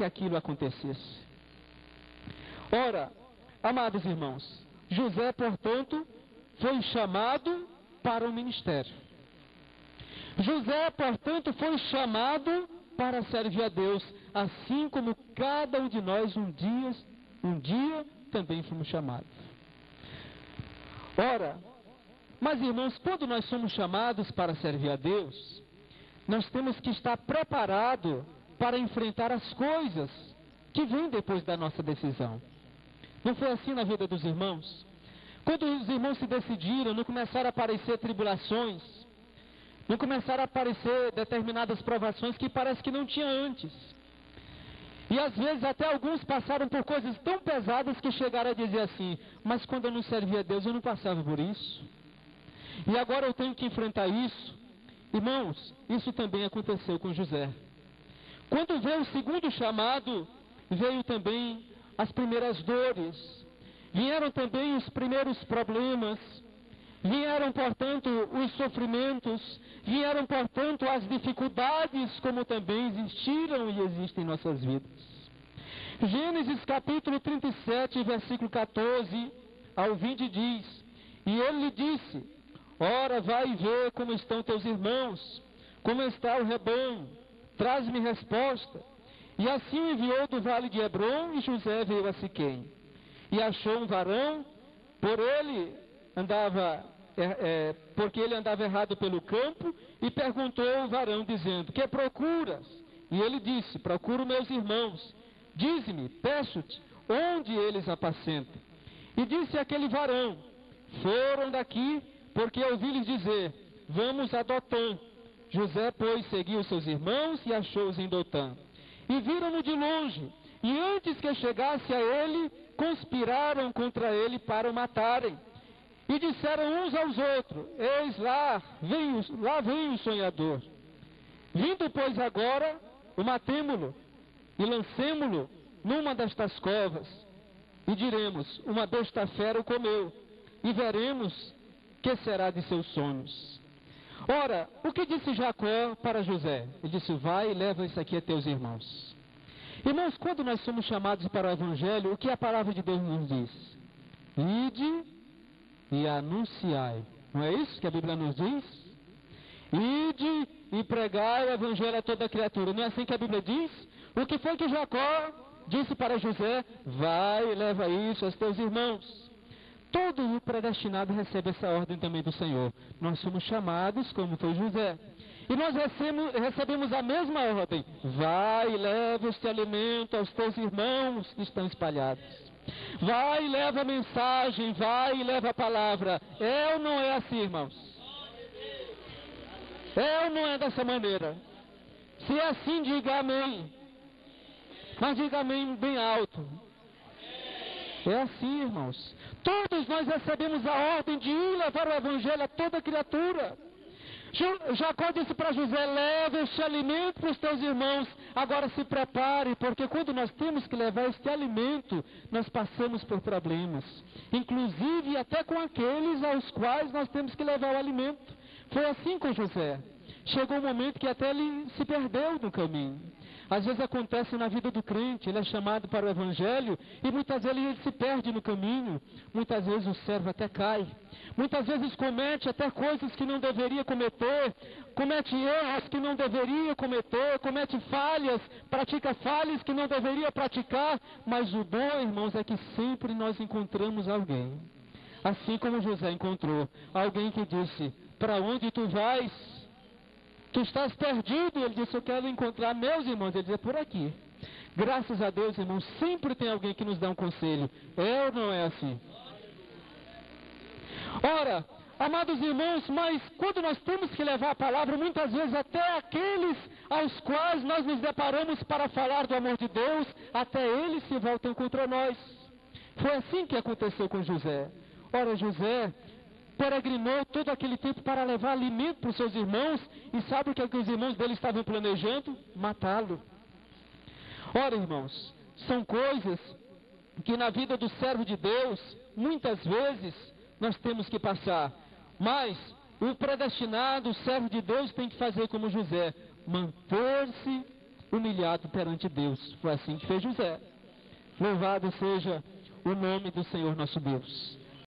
que aquilo acontecesse. Ora, amados irmãos, José, portanto, foi chamado para o ministério. José, portanto, foi chamado para servir a Deus, assim como cada um de nós um dia também fomos chamados. Ora, mas irmãos, quando nós somos chamados para servir a Deus, nós temos que estar preparados para enfrentar as coisas que vêm depois da nossa decisão. Não foi assim na vida dos irmãos? Quando os irmãos se decidiram, não começaram a aparecer tribulações, não começaram a aparecer determinadas provações que parece que não tinha antes. E às vezes até alguns passaram por coisas tão pesadas que chegaram a dizer assim: mas quando eu não servia a Deus eu não passava por isso. E agora eu tenho que enfrentar isso. Irmãos, isso também aconteceu com José. Quando veio o segundo chamado, veio também as primeiras dores, vieram também os primeiros problemas, vieram, portanto, os sofrimentos, vieram, portanto, as dificuldades, como também existiram e existem em nossas vidas. Gênesis capítulo 37, versículo 14 ao 20 diz: e ele lhe disse: ora, vai e vê como estão teus irmãos, como está o rebanho, traz-me resposta. E assim enviou do vale de Hebrom, e José veio a Siquém. E achou um varão, porque ele andava errado pelo campo, e perguntou ao varão, dizendo: que procuras? E ele disse: procuro meus irmãos. Dize-me, peço-te, onde eles apacentam? E disse aquele varão: foram daqui, porque ouvi-lhes dizer: vamos a Dotã. José, pois, seguiu seus irmãos e achou-os em Dotã. E viram-no de longe, e antes que chegasse a ele, conspiraram contra ele para o matarem. E disseram uns aos outros: eis lá vem o sonhador. Vindo, pois, agora, o matemo-lo, e lancemo-lo numa destas covas. E diremos: uma besta fera o comeu, e veremos que será de seus sonhos. Ora, o que disse Jacó para José? Ele disse: vai e leva isso aqui a teus irmãos. Irmãos, quando nós somos chamados para o Evangelho, o que a palavra de Deus nos diz? Ide e anunciai. Não é isso que a Bíblia nos diz? Ide e pregai o Evangelho a toda criatura. Não é assim que a Bíblia diz? O que foi que Jacó disse para José? Vai e leva isso aos teus irmãos. Todo o predestinado recebe essa ordem também do Senhor. Nós somos chamados como foi José. E nós recebemos a mesma ordem. Vai e leva este alimento aos teus irmãos que estão espalhados. Vai e leva a mensagem, vai e leva a palavra. É ou não é assim, irmãos? É ou não é dessa maneira? Se é assim, diga amém. Mas diga amém bem alto. É assim, irmãos. Todos nós recebemos a ordem de ir levar o Evangelho a toda criatura. Jacó disse para José: leva este alimento para os teus irmãos. Agora se prepare, porque quando nós temos que levar este alimento, nós passamos por problemas. Inclusive até com aqueles aos quais nós temos que levar o alimento. Foi assim com José. Chegou um momento que até ele se perdeu no caminho. Às vezes acontece na vida do crente, ele é chamado para o Evangelho e muitas vezes ele se perde no caminho. Muitas vezes o servo até cai. Muitas vezes comete até coisas que não deveria cometer, comete erros que não deveria cometer, comete falhas, pratica falhas que não deveria praticar. Mas o bom, irmãos, é que sempre nós encontramos alguém, assim como José encontrou, alguém que disse: para onde tu vais? Tu estás perdido. Ele disse: eu quero encontrar meus irmãos. Ele disse: é por aqui. Graças a Deus, irmãos, sempre tem alguém que nos dá um conselho. É ou não é assim? Ora, amados irmãos, mas quando nós temos que levar a palavra, muitas vezes até aqueles aos quais nós nos deparamos para falar do amor de Deus, até eles se voltam contra nós. Foi assim que aconteceu com José. Ora, José peregrinou todo aquele tempo para levar alimento para os seus irmãos, e sabe o que os irmãos dele estavam planejando? Matá-lo. Ora, irmãos, são coisas que na vida do servo de Deus, muitas vezes, nós temos que passar. Mas o predestinado, o servo de Deus, tem que fazer como José: manter-se humilhado perante Deus. Foi assim que fez José. Louvado seja o nome do Senhor nosso Deus.